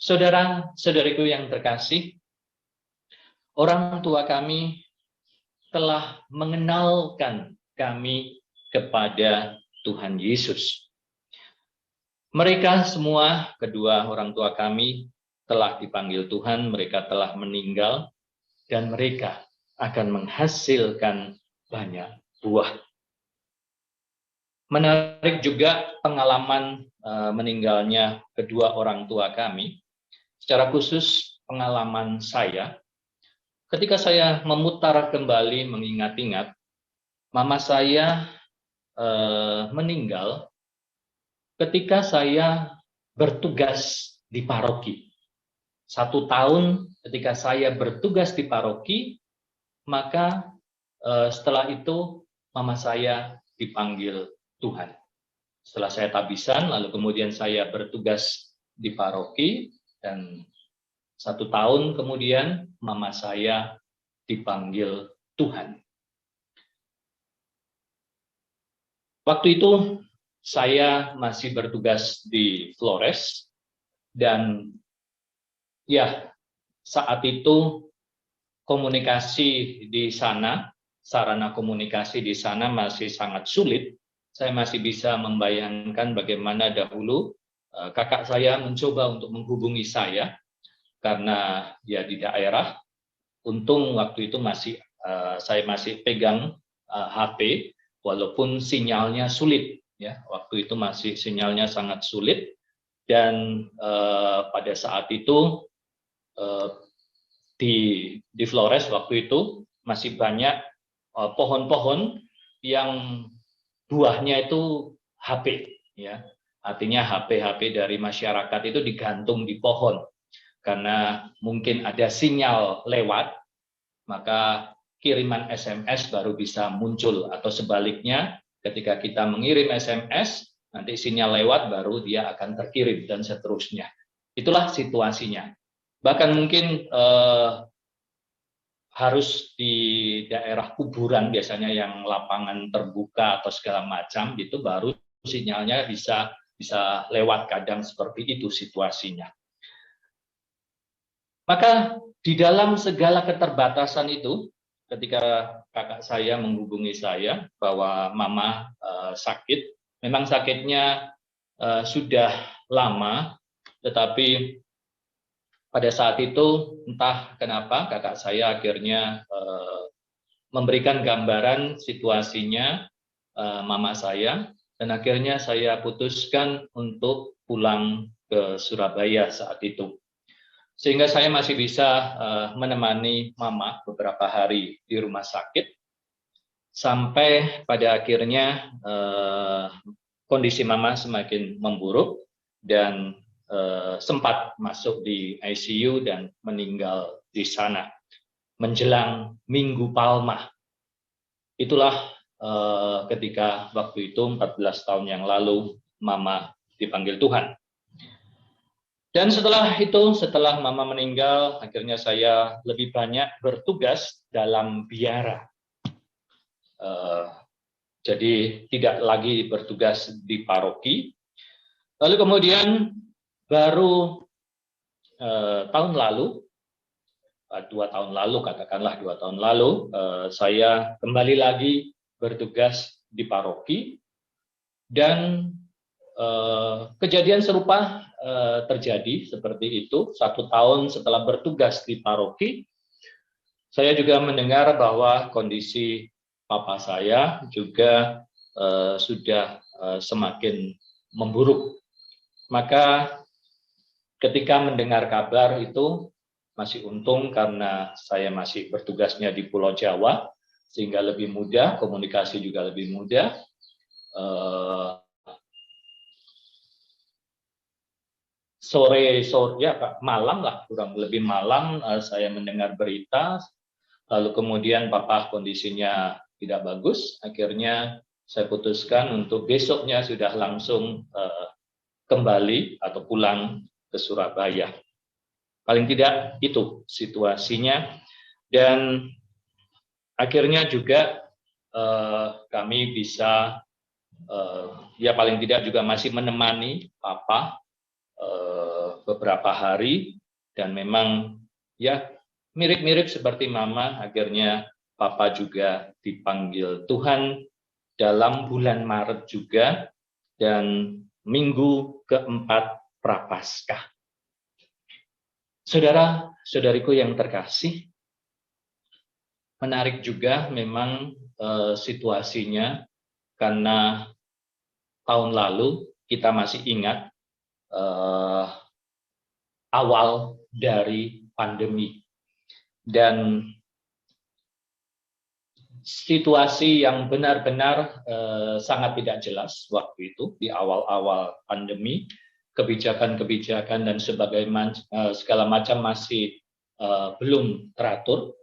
Saudara-saudariku yang terkasih, orang tua kami telah mengenalkan kami kepada Tuhan Yesus. Mereka semua, kedua orang tua kami, telah dipanggil Tuhan, mereka telah meninggal, dan mereka akan menghasilkan banyak buah. Menarik juga pengalaman meninggalnya kedua orang tua kami, secara khusus pengalaman saya. Ketika saya memutar kembali mengingat-ingat, mama saya meninggal ketika saya bertugas di paroki. 1 tahun ketika saya bertugas di paroki, maka setelah itu mama saya dipanggil Tuhan. Setelah saya tabisan, lalu kemudian saya bertugas di paroki, dan 1 tahun kemudian mama saya dipanggil Tuhan. Waktu itu saya masih bertugas di Flores, dan ya, saat itu komunikasi di sana, sarana komunikasi di sana masih sangat sulit. Saya masih bisa membayangkan bagaimana dahulu kakak saya mencoba untuk menghubungi saya karena dia di daerah. Untung waktu itu saya masih pegang HP, walaupun sinyalnya sulit. Ya, waktu itu masih sinyalnya sangat sulit, dan pada saat itu di Flores waktu itu masih banyak pohon-pohon yang buahnya itu HP, ya. Artinya HP-HP dari masyarakat itu digantung di pohon. Karena mungkin ada sinyal lewat, maka kiriman SMS baru bisa muncul, atau sebaliknya ketika kita mengirim SMS, nanti sinyal lewat baru dia akan terkirim, dan seterusnya. Itulah situasinya. Bahkan mungkin harus di daerah kuburan biasanya yang lapangan terbuka atau segala macam gitu, baru sinyalnya bisa lewat, kadang seperti itu situasinya. Maka di dalam segala keterbatasan itu, ketika kakak saya menghubungi saya bahwa mama sakit, memang sakitnya sudah lama, tetapi pada saat itu entah kenapa kakak saya akhirnya memberikan gambaran situasinya mama saya, dan akhirnya saya putuskan untuk pulang ke Surabaya saat itu. Sehingga saya masih bisa menemani mama beberapa hari di rumah sakit, sampai pada akhirnya kondisi mama semakin memburuk dan sempat masuk di ICU dan meninggal di sana menjelang Minggu Palma. Itulah ketika waktu itu 14 tahun yang lalu mama dipanggil Tuhan. Dan setelah itu, setelah mama meninggal, akhirnya saya lebih banyak bertugas dalam biara. Jadi tidak lagi bertugas di paroki. Lalu kemudian baru tahun lalu, 2 tahun lalu, katakanlah 2 tahun lalu, saya kembali lagi bertugas di paroki, dan kejadian serupa terjadi seperti itu. 1 tahun setelah bertugas di paroki, saya juga mendengar bahwa kondisi papa saya juga sudah semakin memburuk. Maka ketika mendengar kabar itu, masih untung karena saya masih bertugasnya di Pulau Jawa, sehingga lebih mudah, komunikasi juga lebih mudah. Sore ya malam lah, kurang lebih malam, saya mendengar berita, lalu kemudian papa kondisinya tidak bagus. Akhirnya saya putuskan untuk besoknya sudah langsung kembali atau pulang ke Surabaya. Paling tidak itu situasinya, dan akhirnya juga kami bisa ya paling tidak juga masih menemani papa beberapa hari, dan memang ya mirip-mirip seperti Mama, akhirnya Papa juga dipanggil Tuhan dalam bulan Maret juga, dan minggu keempat Prapaskah. Saudara-saudariku yang terkasih, menarik juga memang situasinya, karena tahun lalu kita masih ingat awal dari pandemi, dan situasi yang benar-benar sangat tidak jelas waktu itu di awal-awal pandemi, kebijakan-kebijakan dan segala macam masih belum teratur.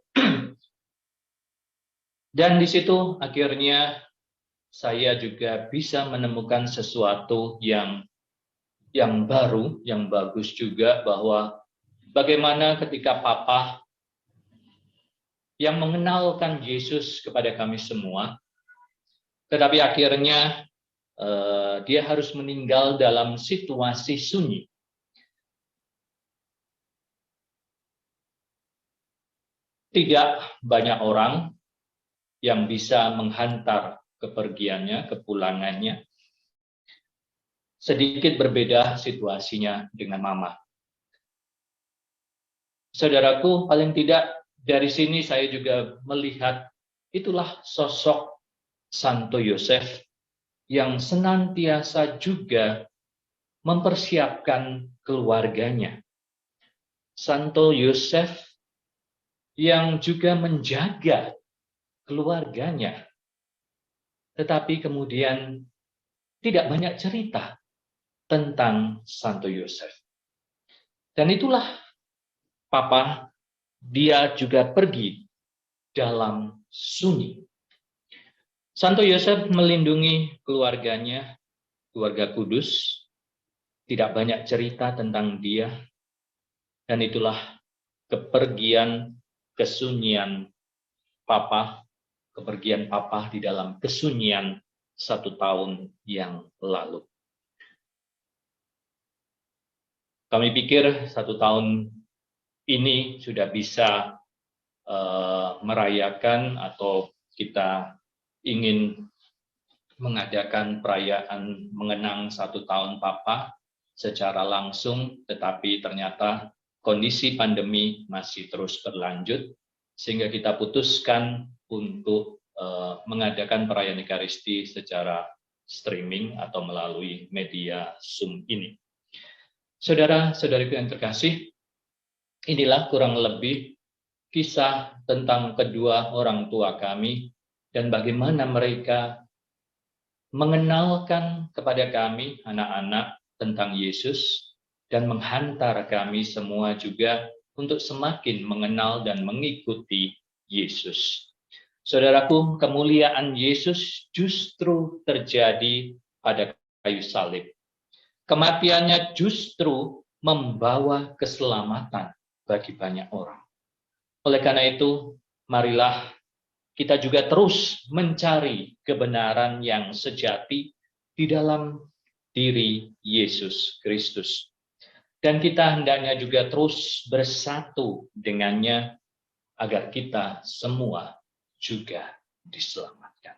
Dan di situ akhirnya saya juga bisa menemukan sesuatu yang baru, yang bagus juga, bahwa bagaimana ketika Papa yang mengenalkan Yesus kepada kami semua, tetapi akhirnya dia harus meninggal dalam situasi sunyi. Tidak banyak orang yang bisa menghantar kepergiannya, kepulangannya. Sedikit berbeda situasinya dengan Mama. Saudaraku, paling tidak dari sini saya juga melihat itulah sosok Santo Yosef yang senantiasa juga mempersiapkan keluarganya. Santo Yosef yang juga menjaga keluarganya. Tetapi kemudian tidak banyak cerita tentang Santo Yosef. Dan itulah Papa, dia juga pergi dalam sunyi. Santo Yosef melindungi keluarganya, keluarga kudus, tidak banyak cerita tentang dia, dan itulah kepergian kesunyian Papa, kepergian Papa di dalam kesunyian 1 tahun yang lalu. Kami pikir 1 tahun ini sudah bisa merayakan, atau kita ingin mengadakan perayaan mengenang 1 tahun Papa secara langsung, tetapi ternyata kondisi pandemi masih terus berlanjut, sehingga kita putuskan untuk mengadakan perayaan Ekaristi secara streaming atau melalui media Zoom ini. Saudara-saudariku yang terkasih, inilah kurang lebih kisah tentang kedua orang tua kami, dan bagaimana mereka mengenalkan kepada kami, anak-anak, tentang Yesus, dan menghantar kami semua juga untuk semakin mengenal dan mengikuti Yesus. Saudaraku, kemuliaan Yesus justru terjadi pada kayu salib. Kematiannya justru membawa keselamatan bagi banyak orang. Oleh karena itu, marilah kita juga terus mencari kebenaran yang sejati di dalam diri Yesus Kristus. Dan kita hendaknya juga terus bersatu dengannya agar kita semua juga diselamatkan.